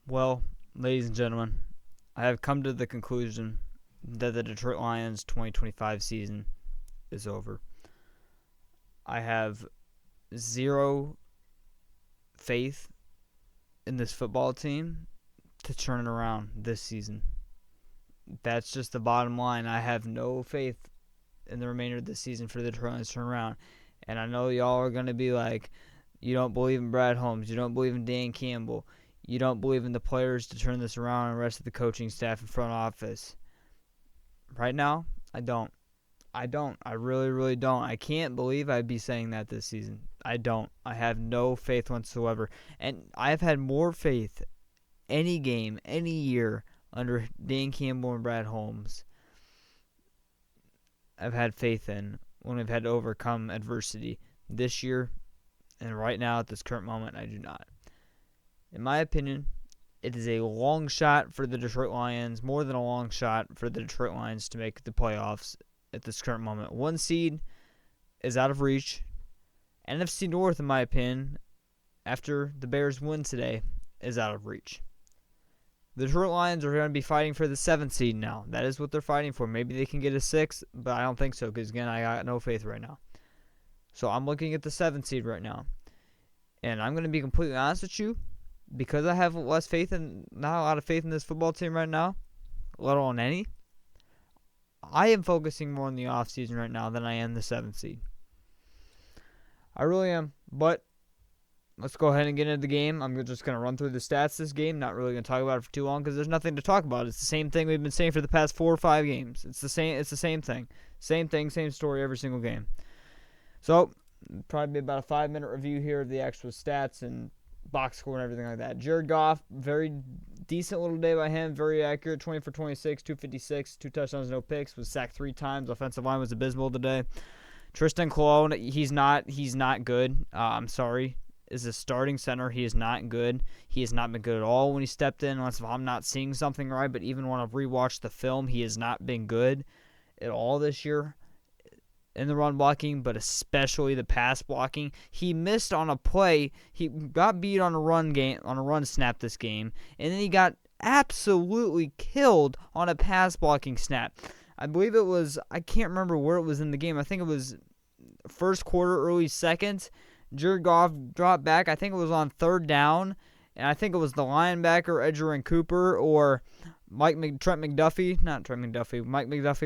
Well, ladies and gentlemen, I have come to the conclusion that the Detroit Lions 2025 season is over. I have zero faith in this football team to turn it around this season. That's just the bottom line. I have no faith in the remainder of the season for the Detroit Lions to turn around. And I know y'all are going to be like, you don't believe in Brad Holmes. You don't believe in Dan Campbell. You don't believe in the players to turn this around and the rest of the coaching staff and front office. Right now, I don't. I really, really don't. I can't believe I'd be saying that this season. I don't. I have no faith whatsoever. And I've had more faith any game, any year under Dan Campbell and Brad Holmes. I've had faith in when we've had to overcome adversity. This year and right now at this current moment, I do not. In my opinion, it is a long shot for the Detroit Lions, more than a long shot for the Detroit Lions to make the playoffs at this current moment. One seed is out of reach. NFC North, in my opinion, after the Bears win today, is out of reach. The Detroit Lions are going to be fighting for the 7th seed now. That is what they're fighting for. Maybe they can get a 6th, but I don't think so because, again, I got no faith right now. So I'm looking at the 7th seed right now. And I'm going to be completely honest with you. Because I have less faith and not a lot of faith in this football team right now, let alone any, I am focusing more on the offseason right now than I am the 7th seed. I really am. But let's go ahead and get into the game. I'm just going to run through the stats this game. Not really going to talk about it for too long because there's nothing to talk about. It's the same thing we've been saying for the past 4 or 5 games. It's the same thing. Same thing, same story every single game. So, probably be about a 5-minute review here of the actual stats and box score and everything like that. Jared Goff, very decent little day by him. Very accurate, 20 for 26, 256, 2 touchdowns, no picks. Was sacked 3 times. Offensive line was abysmal today. Tristan Colon, he's not good. I'm sorry. Is a starting center. He is not good. He has not been good at all when he stepped in, unless if I'm not seeing something right. But even when I've rewatched the film, he has not been good at all this year in the run blocking, but especially the pass blocking. He missed on a play. He got beat on a run snap this game, and then he got absolutely killed on a pass blocking snap. I believe it was, I can't remember where it was in the game. I think it was first quarter, early second. Jared Goff dropped back. I think it was on 3rd down, and I think it was the linebacker, Edgerrin Cooper, or Mike McDuffie,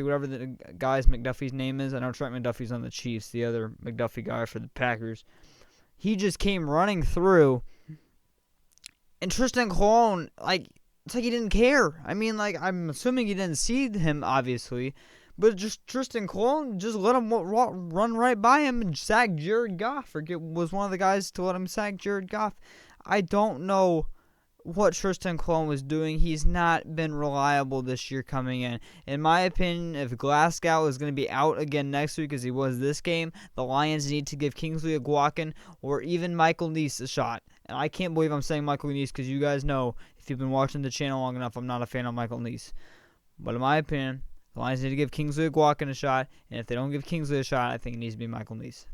whatever the guy's McDuffie's name is. I know Trent McDuffie's on the Chiefs, the other McDuffie guy for the Packers. He just came running through, and Tristan Colon, it's like he didn't care. I mean, I'm assuming he didn't see him, obviously, but just Tristan Colon just let him run right by him and sack Jared Goff. Was one of the guys to let him sack Jared Goff. I don't know what Tristan Colon was doing. He's not been reliable this year coming in. In my opinion, if Glasgow is going to be out again next week as he was this game, the Lions need to give Kingsley Aguakin or even Michael Neese a shot. And I can't believe I'm saying Michael Neese because you guys know, if you've been watching the channel long enough, I'm not a fan of Michael Neese. But in my opinion, the Lions need to give Kingsley Aguakin a shot. And if they don't give Kingsley a shot, I think it needs to be Michael Neese.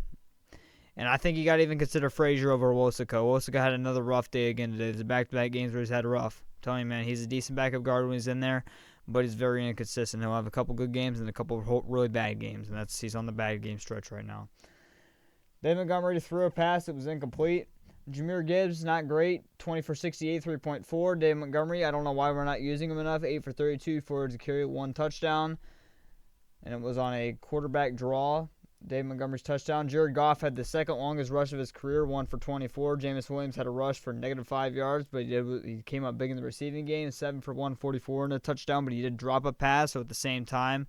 And I think you got to even consider Frazier over Wosika. Wosika had another rough day again today. There's back-to-back games where he's had a rough. I'm telling you, man, he's a decent backup guard when he's in there, but he's very inconsistent. He'll have a couple good games and a couple really bad games, and he's on the bad game stretch right now. David Montgomery threw a pass. It was incomplete. Jahmyr Gibbs, not great. 20 for 68, 3.4. David Montgomery, I don't know why we're not using him enough. 8 for 32, 4 yards to carry, 1 touchdown. And it was on a quarterback draw. Dave Montgomery's touchdown. Jared Goff had the second longest rush of his career, 1 for 24. Jameis Williams had a rush for -5 yards, but he came up big in the receiving game, 7 for 144 and a touchdown, but he did drop a pass, so at the same time,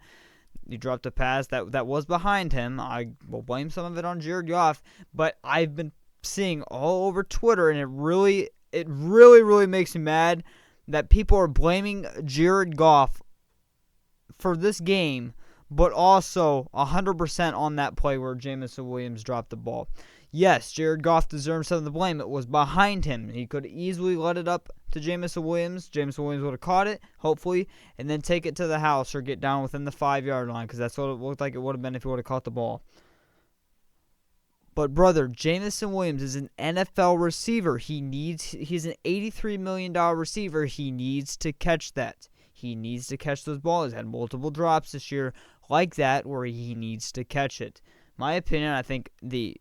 he dropped a pass that was behind him. I will blame some of it on Jared Goff, but I've been seeing all over Twitter, and it really makes me mad that people are blaming Jared Goff for this game, but also 100% on that play where Jameson Williams dropped the ball. Yes, Jared Goff deserves some of the blame. It was behind him. He could easily let it up to Jameson Williams. Jameson Williams would have caught it, hopefully, and then take it to the house or get down within the 5-yard line, because that's what it looked like it would have been if he would have caught the ball. But, brother, Jameson Williams is an NFL receiver. He's an $83 million receiver. He needs to catch that. He needs to catch those balls. He's had multiple drops this year like that where he needs to catch it. My opinion, I think the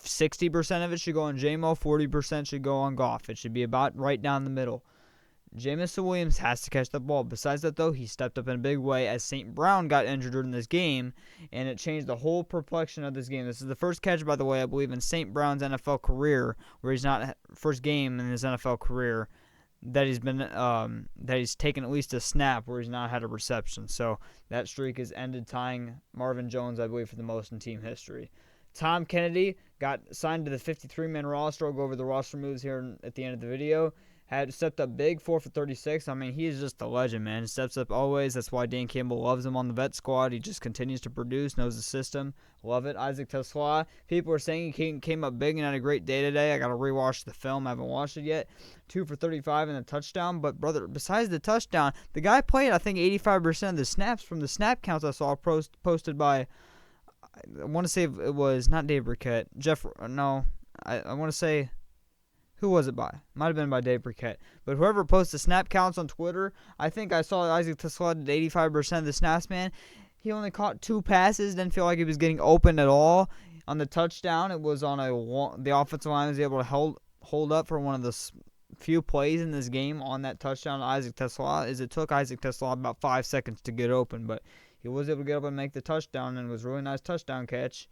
60% of it should go on J-Mo, 40% should go on Goff. It should be about right down the middle. Jameson Williams has to catch the ball. Besides that, though, he stepped up in a big way as St. Brown got injured during this game, and it changed the whole complexion of this game. This is the first catch, by the way, I believe, in St. Brown's NFL career, where he's not first game in his NFL career that he's taken at least a snap where he's not had a reception. So that streak has ended, tying Marvin Jones, I believe, for the most in team history. Tom Kennedy got signed to the 53-man roster. I'll go over the roster moves here at the end of the video. Had stepped up big, 4 for 36. I mean, he is just a legend, man. He steps up always. That's why Dan Campbell loves him on the vet squad. He just continues to produce, knows the system. Love it. Isaac Tesla. People are saying he came up big and had a great day today. I got to rewatch the film. I haven't watched it yet. 2 for 35 and a touchdown. But, brother, besides the touchdown, the guy played, I think, 85% of the snaps from the snap counts I saw posted by, I want to say it was not Dave Burkett. I want to say, who was it by? Might have been by Dave Burkett. But whoever posts the snap counts on Twitter, I think I saw Isaac Tesla did 85% of the snaps, man. He only caught 2 passes, didn't feel like he was getting open at all. On the touchdown, it was on the offensive line was able to hold up for one of the few plays in this game on that touchdown to Isaac Tesla. It took Isaac Tesla about 5 seconds to get open, but he was able to get up and make the touchdown, and it was a really nice touchdown catch.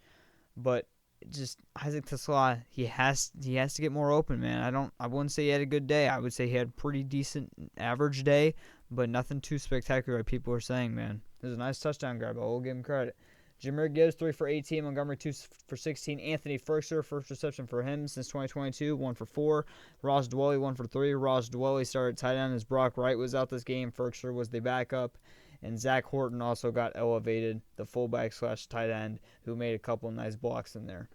But just Isaac Tesla, he has to get more open, man. I wouldn't say he had a good day. I would say he had a pretty decent average day, but nothing too spectacular like people are saying, man. It was a nice touchdown grab. I will give him credit. Jahmyr Gibbs, 3 for 18. Montgomery, 2 for 16. Anthony Firkser, first reception for him since 2022, 1 for 4. Ross Dwelley, 1 for 3. Ross Dwelley started tight end as Brock Wright was out this game. Firkser was the backup. And Zach Horton also got elevated, the fullback/tight end, who made a couple of nice blocks in there.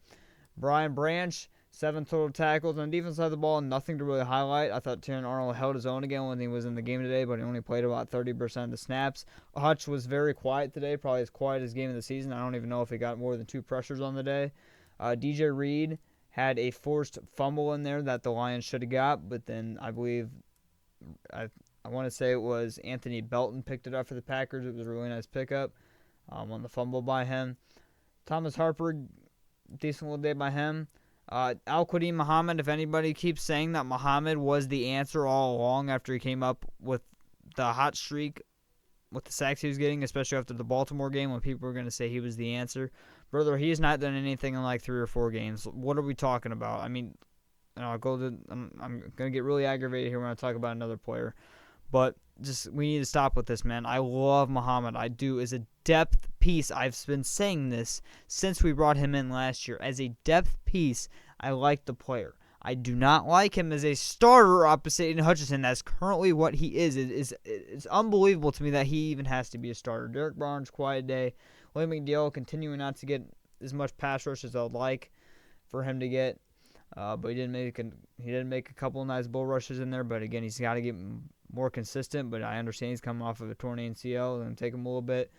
Brian Branch, 7 total tackles. On the defense side of the ball, nothing to really highlight. I thought Terran Arnold held his own again when he was in the game today, but he only played about 30% of the snaps. Hutch was very quiet today, probably as quiet as game of the season. I don't even know if he got more than 2 pressures on the day. DJ Reed had a forced fumble in there that the Lions should have got, but then I believe I want to say it was Anthony Belton picked it up for the Packers. It was a really nice pickup on the fumble by him. Thomas Harper, decent little day by him. Al-Qadim Muhammad, if anybody keeps saying that Muhammad was the answer all along after he came up with the hot streak with the sacks he was getting, especially after the Baltimore game when people were going to say he was the answer. Brother, he has not done anything in like 3 or 4 games. What are we talking about? I mean, I'm going to get really aggravated here when I talk about another player. But we need to stop with this, man. I love Muhammad. I do. As a depth piece, I've been saying this since we brought him in last year. As a depth piece, I like the player. I do not like him as a starter opposite Aiden Hutchinson. That's currently what he is. It's unbelievable to me that he even has to be a starter. Derek Barnes, quiet day. William McNeil continuing not to get as much pass rush as I'd like for him to get. But he didn't make a couple of nice bull rushes in there. But again, he's got to get more consistent. But I understand he's coming off of a torn ACL and take him a little bit.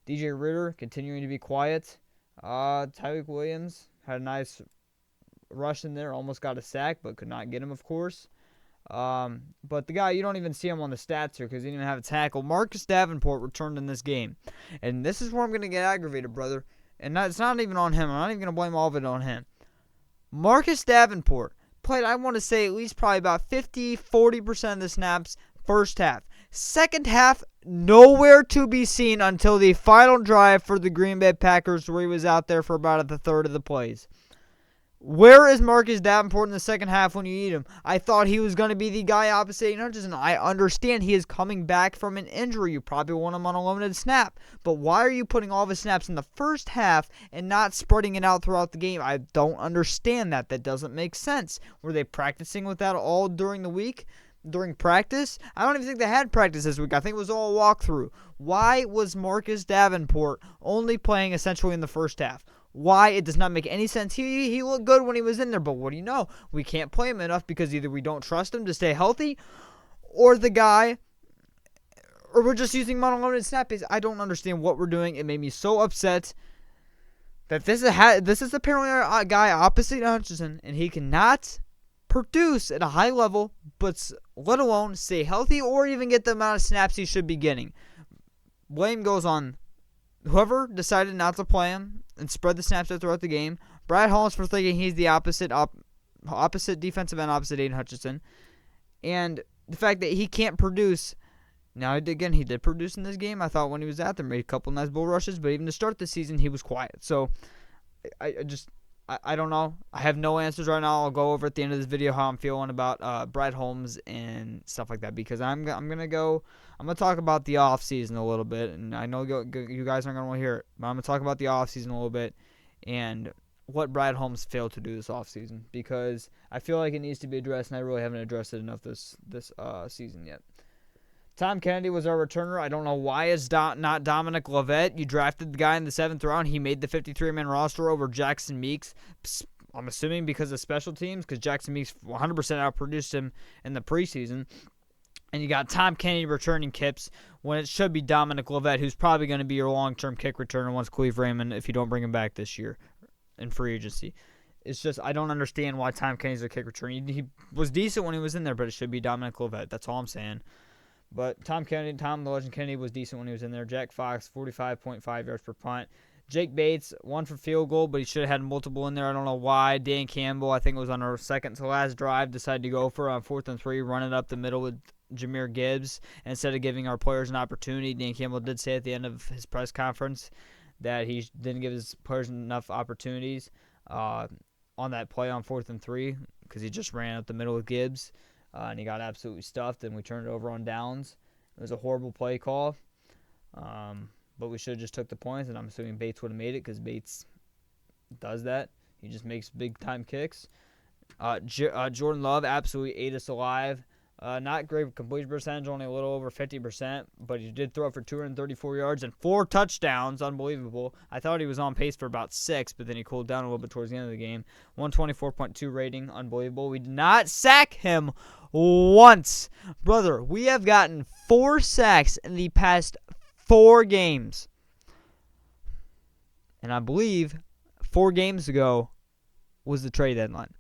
DJ Ritter continuing to be quiet. Tyreek Williams had a nice rush in there, almost got a sack, but could not get him, of course. But the guy, you don't even see him on the stats here because he didn't even have a tackle. Marcus Davenport returned in this game. And this is where I'm going to get aggravated, brother. And it's not even on him. I'm not even going to blame all of it on him. Marcus Davenport played, I want to say, at least probably about 40% of the snaps first half. Second half, nowhere to be seen until the final drive for the Green Bay Packers where he was out there for about a third of the plays. Where is Marcus Davenport in the second half when you need him? I thought he was going to be the guy opposite Hutchinson. I understand he is coming back from an injury. You probably want him on a limited snap. But why are you putting all of his snaps in the first half and not spreading it out throughout the game? I don't understand that. That doesn't make sense. Were they practicing with that all during the week? During practice? I don't even think they had practice this week. I think it was all a walkthrough. Why was Marcus Davenport only playing essentially in the first half? Why? It does not make any sense. He looked good when he was in there, but what do you know? We can't play him enough because either we don't trust him to stay healthy, or we're just using him on a limited snap base. I don't understand what we're doing. It made me so upset. that this is apparently our guy opposite Hutchinson, and he cannot produce at a high level, but let alone stay healthy or even get the amount of snaps he should be getting. Blame goes on whoever decided not to play him and spread the snaps out throughout the game. Brad Holmes for thinking he's the opposite defensive end, opposite Aiden Hutchinson. And the fact that he can't produce. Now, again, he did produce in this game. I thought when he was out there, made a couple nice bull rushes, but even to start the season, he was quiet. So, I don't know. I have no answers right now. I'll go over at the end of this video how I'm feeling about Brad Holmes and stuff like that, because I'm gonna talk about the offseason a little bit, and I know you guys aren't gonna want to hear it, but I'm gonna talk about the offseason a little bit and what Brad Holmes failed to do this offseason, because I feel like it needs to be addressed, and I really haven't addressed it enough this season yet. Tom Kennedy was our returner. I don't know why it's not Dominic Lovett. You drafted the guy in the 7th round. He made the 53-man roster over Jackson Meeks. I'm assuming because of special teams, because Jackson Meeks 100% outproduced him in the preseason. And you got Tom Kennedy returning kicks when it should be Dominic Lovett, who's probably going to be your long-term kick returner once Cleve Raymond, if you don't bring him back this year in free agency. It's just I don't understand why Tom Kennedy's a kick returner. He was decent when he was in there, but it should be Dominic Lovett. That's all I'm saying. But Tom the Legend Kennedy, was decent when he was in there. Jack Fox, 45.5 yards per punt. Jake Bates, 1 for field goal, but he should have had multiple in there. I don't know why. Dan Campbell, I think it was on our second to last drive, decided to go for on 4th and 3, run it up the middle with Jahmyr Gibbs instead of giving our players an opportunity. Dan Campbell did say at the end of his press conference that he didn't give his players enough opportunities on that play on 4th and 3 because he just ran up the middle with Gibbs. And he got absolutely stuffed, and we turned it over on downs. It was a horrible play call, but we should have just took the points, and I'm assuming Bates would have made it because Bates does that. He just makes big-time kicks. Jordan Love absolutely ate us alive. Not great completion percentage, only a little over 50%, but he did throw for 234 yards and 4 touchdowns. Unbelievable. I thought he was on pace for about 6, but then he cooled down a little bit towards the end of the game. 124.2 rating. Unbelievable. We did not sack him once. Brother, we have gotten 4 sacks in the past 4 games. And I believe 4 games ago was the trade deadline.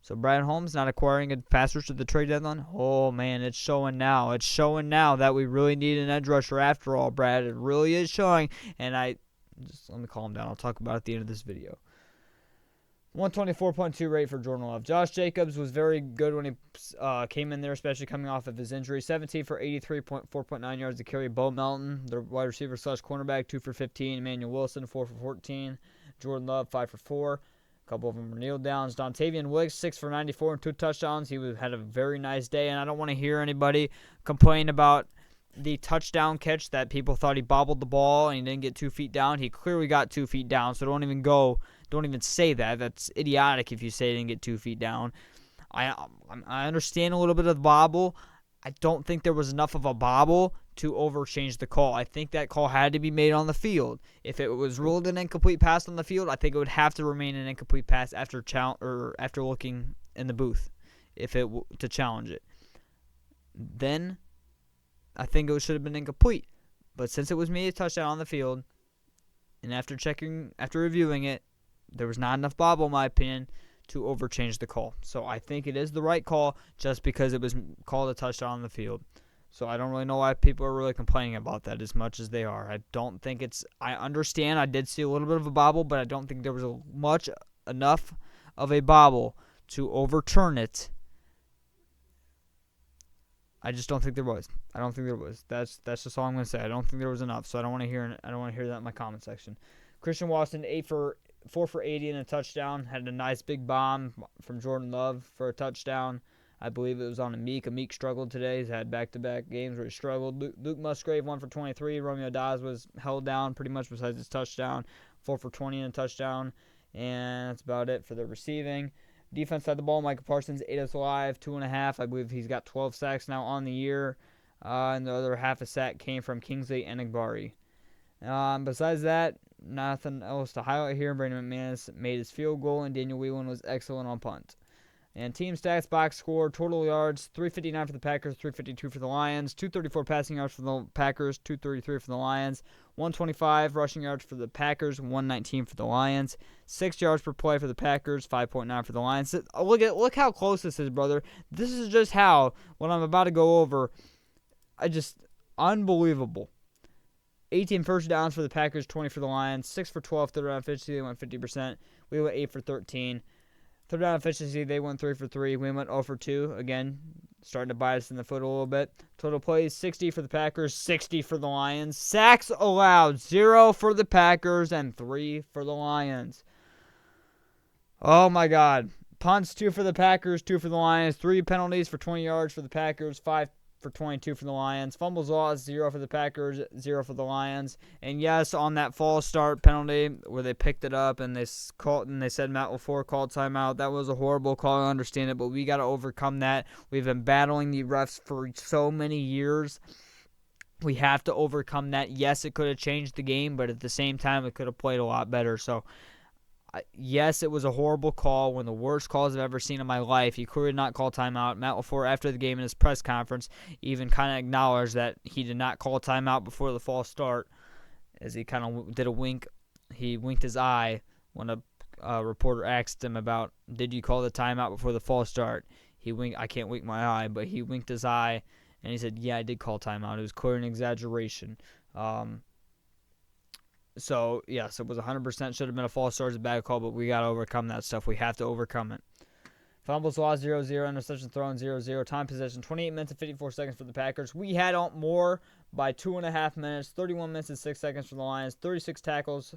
So Brad Holmes not acquiring a pass rusher at the trade deadline. Oh, man, it's showing now. It's showing now that we really need an edge rusher after all, Brad. It really is showing. And just let me calm down. I'll talk about it at the end of this video. 124.2 rate for Jordan Love. Josh Jacobs was very good when he came in there, especially coming off of his injury. 17 for 83.4.9 yards to carry. Bo Melton, the wide receiver / cornerback, 2 for 15. Emmanuel Wilson, 4 for 14. Jordan Love, 5 for 4. A couple of them were kneel downs. Dontavian Wicks, 6 for 94 and 2 touchdowns. He had a very nice day, and I don't want to hear anybody complain about the touchdown catch that people thought he bobbled the ball and he didn't get 2 feet down. He clearly got 2 feet down, so don't even say that. That's idiotic if you say he didn't get 2 feet down. I understand a little bit of the bobble. I don't think there was enough of a bobble to overchange the call. I think that call had to be made on the field. If it was ruled an incomplete pass on the field, I think it would have to remain an incomplete pass after looking in the booth, to challenge it. Then I think it should have been incomplete. But since it was made a touchdown on the field, and after reviewing it, there was not enough bobble, in my opinion, to overchange the call. So I think it is the right call just because it was called a touchdown on the field. So I don't really know why people are really complaining about that as much as they are. I understand I did see a little bit of a bobble, but I don't think there was enough of a bobble to overturn it. I just don't think there was. I don't think there was. That's just all I'm going to say. I don't think there was enough, so I don't want to hear that in my comment section. Christian Watson, 4 for 80 and a touchdown. Had a nice big bomb from Jordan Love for a touchdown. I believe it was on Amik. Amik struggled today. He's had back-to-back games where he struggled. Luke Musgrave, 1 for 23. Romeo Dawes was held down pretty much besides his touchdown. 4 for 20 and a touchdown. And that's about it for the receiving. Defense side of the ball, Micah Parsons, 8 us alive, 2.5. I believe he's got 12 sacks now on the year. And the other half a sack came from Kingsley Enagbari. Besides that, nothing else to highlight here. Brandon McManus made his field goal, and Daniel Whelan was excellent on punt. And team stats, box score, total yards, 359 for the Packers, 352 for the Lions, 234 passing yards for the Packers, 233 for the Lions, 125 rushing yards for the Packers, 119 for the Lions, 6 yards per play for the Packers, 5.9 for the Lions. Look how close this is, brother. This is just how, what I'm about to go over, unbelievable. 18 first downs for the Packers, 20 for the Lions, 6 for 12, third down efficiency, they went 50%. We went 8 for 13. Third down efficiency, they went 3 for 3. We went 0 for 2. Again, starting to bite us in the foot a little bit. Total plays, 60 for the Packers, 60 for the Lions. Sacks allowed, 0 for the Packers and 3 for the Lions. Oh, my God. Punts, 2 for the Packers, 2 for the Lions. 3 penalties for 20 yards for the Packers, 5 for 22 for the Lions. Fumbles lost, 0 for the Packers, 0 for the Lions. And yes, on that false start penalty where they picked it up and they said Matt LaFleur called timeout, that was a horrible call. I understand it, but we got to overcome that. We've been battling the refs for so many years. We have to overcome that. Yes, it could have changed the game, but at the same time, it could have played a lot better. So, yes, it was a horrible call, one of the worst calls I've ever seen in my life. He could not call timeout. Matt LaFleur, after the game in his press conference, even kind of acknowledged that he did not call timeout before the false start, as he kind of did a wink. He winked his eye when a reporter asked him about, did you call the timeout before the false start? He winked. I can't wink my eye, but he winked his eye, and he said, yeah, I did call timeout. It was clear an exaggeration. So, yes, it was 100% should have been a false start. It's a bad call, but we got to overcome that stuff. We have to overcome it. Fumbles lost 0-0, interception thrown 0-0. Time possession 28 minutes and 54 seconds for the Packers. We had more by 2.5 minutes, 31 minutes and 6 seconds for the Lions, 36 tackles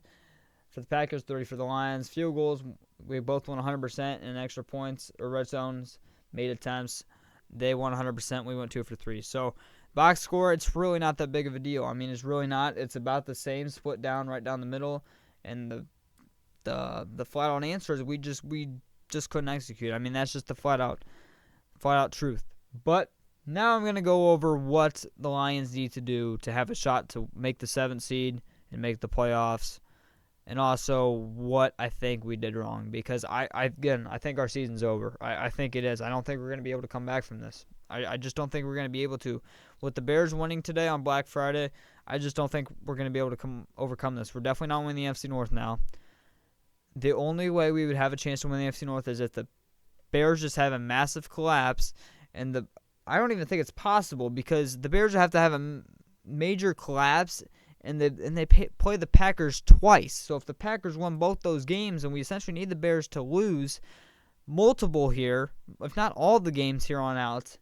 for the Packers, 30 for the Lions. Field goals, we both won 100%, and extra points or red zones, made attempts. They won 100%. We went 2 for 3. So, box score, it's really not that big of a deal. I mean, it's really not. It's about the same, split down right down the middle, and the flat out answer is we just couldn't execute. I mean, that's just the flat out truth. But now I'm going to go over what the Lions need to do to have a shot to make the 7th seed and make the playoffs, and also what I think we did wrong, because I think our season's over. I think it is. I don't think we're going to be able to come back from this. I just don't think we're going to be able to. With the Bears winning today on Black Friday, I just don't think we're going to be able to overcome this. We're definitely not winning the NFC North now. The only way we would have a chance to win the NFC North is if the Bears just have a massive collapse, and I don't even think it's possible, because the Bears have to have a major collapse, and they play the Packers twice. So if the Packers won both those games, and we essentially need the Bears to lose multiple here, if not all the games here on out,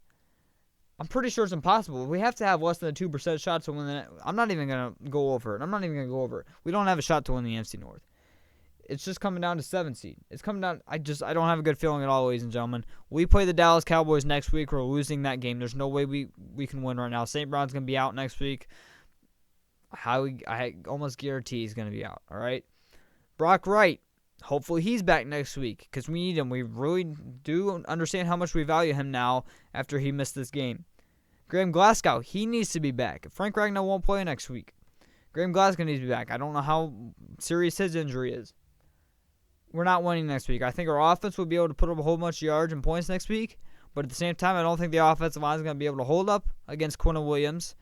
I'm pretty sure it's impossible. We have to have less than a 2% shot to win the. I'm not even going to go over it. We don't have a shot to win the NFC North. It's just coming down to 7 seed. It's coming down. I don't have a good feeling at all, ladies and gentlemen. We play the Dallas Cowboys next week. We're losing that game. There's no way we can win right now. St. Brown's going to be out next week. I almost guarantee he's going to be out. All right. Brock Wright. Hopefully he's back next week, because we need him. We really do understand how much we value him now after he missed this game. Graham Glasgow, he needs to be back. Frank Ragnow won't play next week. Graham Glasgow needs to be back. I don't know how serious his injury is. We're not winning next week. I think our offense will be able to put up a whole bunch of yards and points next week, but at the same time, I don't think the offensive line is going to be able to hold up against Quinnen Williams.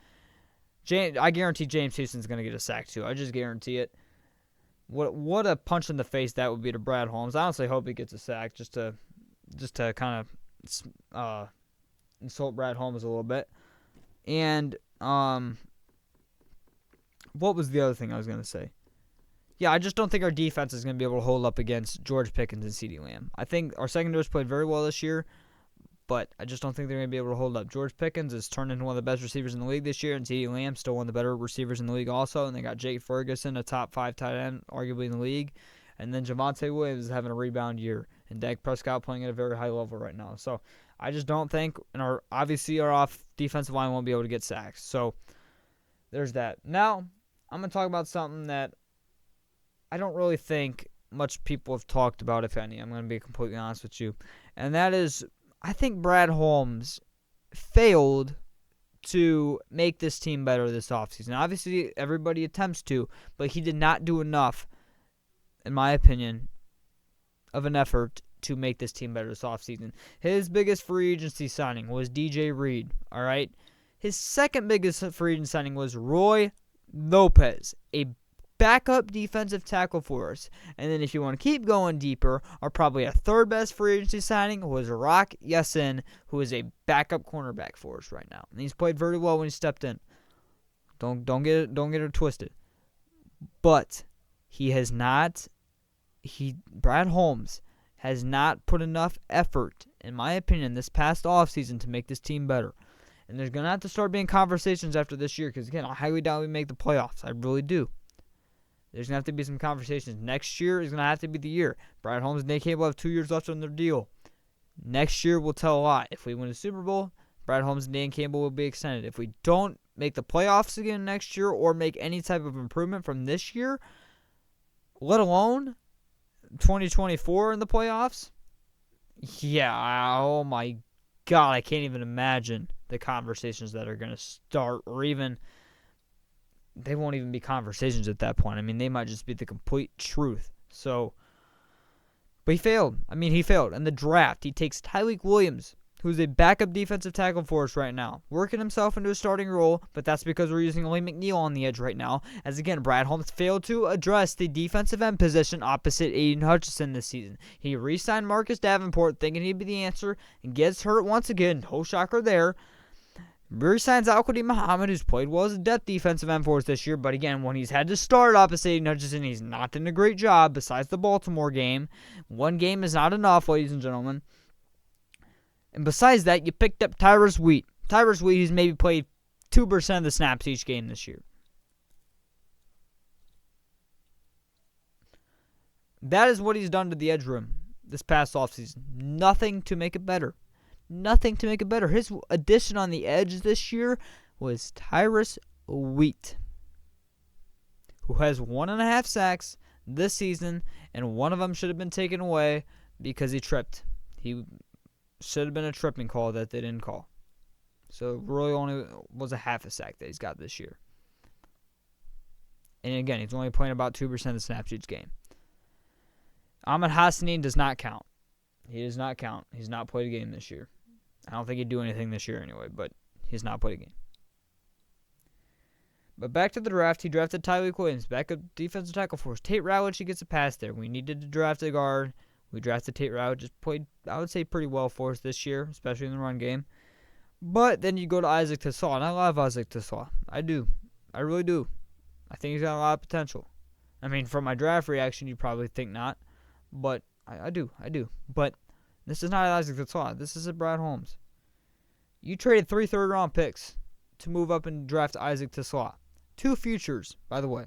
I guarantee James Houston's going to get a sack too. I just guarantee it. What a punch in the face that would be to Brad Holmes. I honestly hope he gets a sack just to kind of insult Brad Holmes a little bit. And what was the other thing I was going to say? Yeah, I just don't think our defense is going to be able to hold up against George Pickens and CeeDee Lamb. I think our secondaries played very well this year, but I just don't think they're going to be able to hold up. George Pickens has turned into one of the best receivers in the league this year, and CeeDee Lamb still one of the better receivers in the league also. And they got Jake Ferguson, a top 5 tight end, arguably in the league. And then Javonte Williams is having a rebound year, and Dak Prescott playing at a very high level right now. So I just don't think, and obviously our defensive line won't be able to get sacks. So there's that. Now I'm going to talk about something that I don't really think much people have talked about, if any. I'm going to be completely honest with you. And that is, I think Brad Holmes failed to make this team better this offseason. Obviously, everybody attempts to, but he did not do enough, in my opinion, of an effort to make this team better this offseason. His biggest free agency signing was DJ Reed, all right? His second biggest free agent signing was Roy Lopez, a backup defensive tackle for us. And then if you want to keep going deeper, our probably a third best free agency signing was Rock Yassin, who is a backup cornerback for us right now. And he's played very well when he stepped in. Don't get it twisted. But Brad Holmes has not put enough effort, in my opinion, this past offseason to make this team better. And there's going to have to start being conversations after this year because, again, I highly doubt we make the playoffs. I really do. There's going to have to be some conversations. Next year is going to have to be the year. Brad Holmes and Nate Campbell have 2 years left on their deal. Next year will tell a lot. If we win a Super Bowl, Brad Holmes and Dan Campbell will be extended. If we don't make the playoffs again next year or make any type of improvement from this year, let alone 2024 in the playoffs, yeah, oh my God, I can't even imagine the conversations that are going to start, or even they won't even be conversations at that point. I mean, they might just be the complete truth. So, but he failed. He failed. In the draft, he takes Tyleik Williams, who's a backup defensive tackle for us right now, working himself into a starting role, but that's because we're using Lee McNeil on the edge right now, as again, Brad Holmes failed to address the defensive end position opposite Aiden Hutchinson this season. He re-signed Marcus Davenport thinking he'd be the answer, and gets hurt once again, no shocker there. Re-signs Al-Qadim Muhammad, who's played well as a depth defensive end for us this year, but again, when he's had to start opposite Aiden Hutchinson, he's not done a great job besides the Baltimore game. One game is not enough, ladies and gentlemen. And besides that, you picked up Tyrus Wheat. Tyrus Wheat, who's maybe played 2% of the snaps each game this year. That is what he's done to the edge room this past offseason. Nothing to make it better. Nothing to make it better. His addition on the edge this year was Tyrus Wheat, who has 1.5 sacks this season, and one of them should have been taken away because he tripped. He should have been a tripping call that they didn't call. So really only was a half a sack that he's got this year. And again, he's only playing about 2% of the snaps each game. Ahmed Hassanin does not count. He does not count. He's not played a game this year. I don't think he'd do anything this year anyway, but he's not played a game. But back to the draft, he drafted Tyleik Williams, backup defensive tackle for us. Tate Rowledge, he gets a pass there. We needed to draft a guard. We drafted Tate Rowledge, just played, I would say, pretty well for us this year, especially in the run game. But then you go to Isaac Tassau, and I love Isaac Tassau. I do. I really do. I think he's got a lot of potential. From my draft reaction, you probably think not. But I do. But this is not Isaac Tassau. This is a Brad Holmes. You traded 3 third-round picks to move up and draft Isaac Tassau. 2 futures, by the way.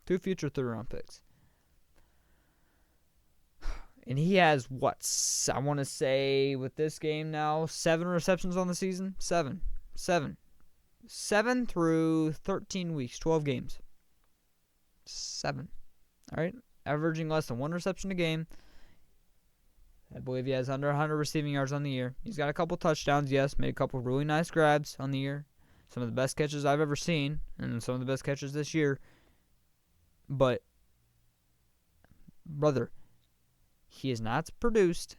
2 future third-round picks. And he has, I want to say, with this game now, 7 receptions on the season? 7 through 13 weeks, 12 games. 7. All right? Averaging less than 1 reception a game. I believe he has under 100 receiving yards on the year. He's got a couple touchdowns, yes. Made a couple really nice grabs on the year. Some of the best catches I've ever seen. And some of the best catches this year. But, brother, he is not produced.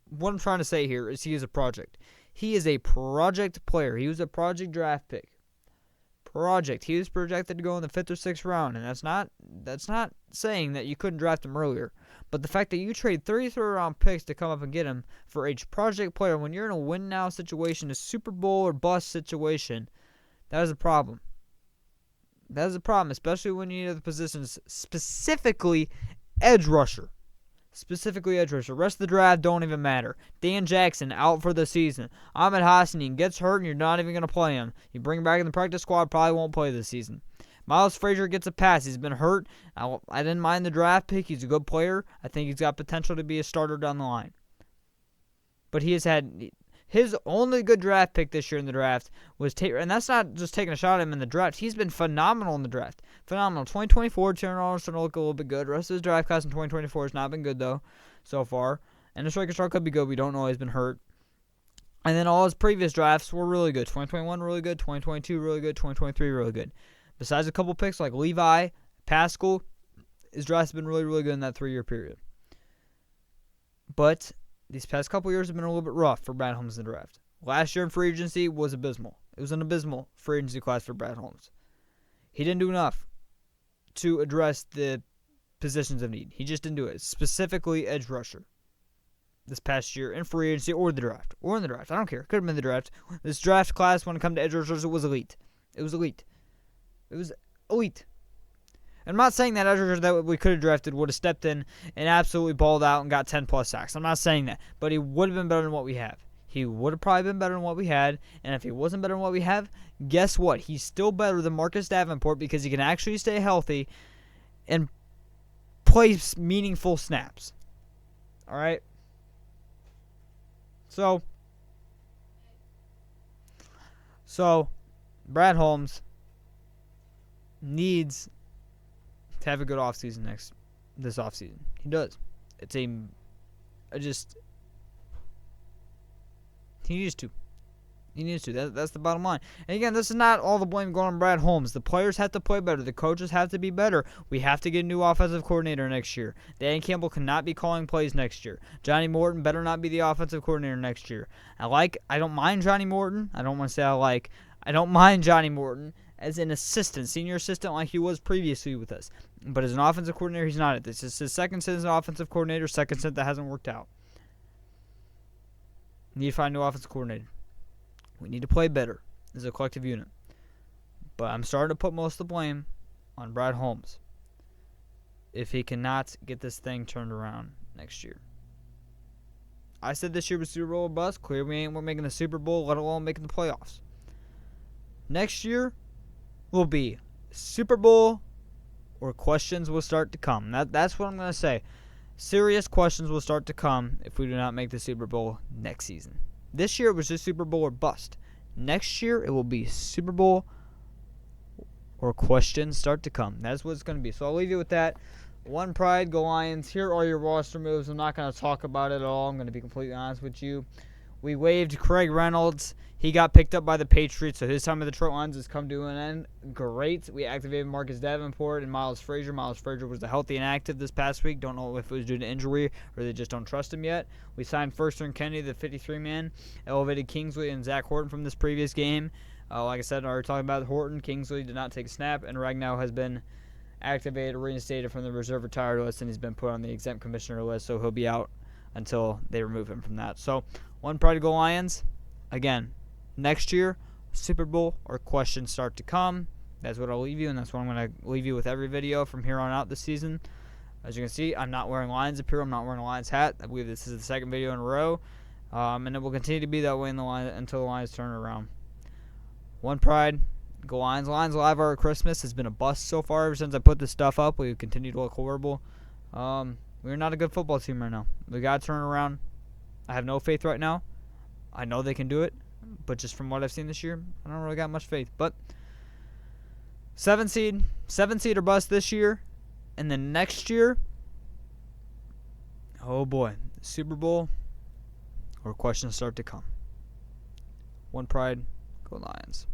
What I'm trying to say here is he is a project. He is a project player. He was a project draft pick. He was projected to go in the 5th or 6th round, and that's not saying that you couldn't draft him earlier. But the fact that you trade 3 third-round picks to come up and get him for a project player when you're in a win-now situation, a Super Bowl or bust situation, that is a problem. That is a problem, especially when you need other positions, specifically edge rusher. The rest of the draft don't even matter. Dan Jackson out for the season. Ahmed Hassanin gets hurt and you're not even going to play him. You bring him back in the practice squad, probably won't play this season. Miles Frazier gets a pass. He's been hurt. I didn't mind the draft pick. He's a good player. I think he's got potential to be a starter down the line. But he has had his only good draft pick this year in the draft was Tate, and that's not just taking a shot at him in the draft. He's been phenomenal in the draft. Phenomenal. 2024, General starting to look a little bit good. The rest of his draft class in 2024 has not been good, though, so far. And the striker star could be good. We don't know. He's been hurt. And then all his previous drafts were really good. 2021, really good. 2022, really good. 2023, really good. Besides a couple picks like Levi, Pascal, his drafts have been really, really good in that 3-year period. But these past couple years have been a little bit rough for Brad Holmes in the draft. Last year in free agency was abysmal. It was an abysmal free agency class for Brad Holmes. He didn't do enough to address the positions of need. He just didn't do it. Specifically, edge rusher. This past year in free agency or the draft. Or in the draft. I don't care. Could have been the draft. This draft class, when it comes to edge rushers, it was elite. It was elite. It was elite. I'm not saying that edge rusher that we could have drafted would have stepped in and absolutely balled out and got 10-plus sacks. I'm not saying that. But he would have been better than what we have. He would have probably been better than what we had. And if he wasn't better than what we have, guess what? He's still better than Marcus Davenport because he can actually stay healthy and play meaningful snaps. All right? So, Brad Holmes needs to have a good offseason this offseason. He does. He needs to. He needs to. That's the bottom line. And again, this is not all the blame going on Brad Holmes. The players have to play better. The coaches have to be better. We have to get a new offensive coordinator next year. Dan Campbell cannot be calling plays next year. Johnny Morton better not be the offensive coordinator next year. I don't mind Johnny Morton. I don't want to say I don't mind Johnny Morton as an assistant, senior assistant like he was previously with us. But as an offensive coordinator, he's not. This is his second stint as an offensive coordinator, second stint that hasn't worked out. Need to find a new offensive coordinator. We need to play better as a collective unit. But I'm starting to put most of the blame on Brad Holmes if he cannot get this thing turned around next year. I said this year was Super Bowl or bust. Clearly we're making the Super Bowl, let alone making the playoffs. Next year will be Super Bowl or questions will start to come. That's what I'm going to say. Serious questions will start to come if we do not make the Super Bowl next season. This year it was just Super Bowl or bust. Next year it will be Super Bowl or questions start to come. That's what it's going to be. So I'll leave you with that. One pride, go Lions. Here are your roster moves. I'm not going to talk about it at all. I'm going to be completely honest with you. We waived Craig Reynolds. He got picked up by the Patriots, so his time with the Detroit Lions has come to an end. Great. We activated Marcus Davenport and Miles Frazier. Miles Frazier was healthy and active this past week. Don't know if it was due to injury or they just don't trust him yet. We signed First-Turn Kennedy, the 53-man. Elevated Kingsley and Zach Horton from this previous game. Like I said, I already talked about Horton. Kingsley did not take a snap, and Ragnow has been activated, reinstated from the reserve retired list, and he's been put on the exempt commissioner list, so he'll be out until they remove him from that. So, one pride to go Lions. Again, next year, Super Bowl or questions start to come. That's what I'll leave you, and that's what I'm going to leave you with every video from here on out this season. As you can see, I'm not wearing Lions apparel. I'm not wearing a Lions hat. I believe this is the second video in a row, and it will continue to be that way until the Lions turn around. One pride, go Lions. Lions Live Art Christmas has been a bust so far ever since I put this stuff up. We continue to look horrible. We're not a good football team right now. We got to turn around. I have no faith right now. I know they can do it, but just from what I've seen this year, I don't really got much faith. But 7 seed or bust this year, and then next year, oh boy, Super Bowl or questions start to come. One pride, go Lions.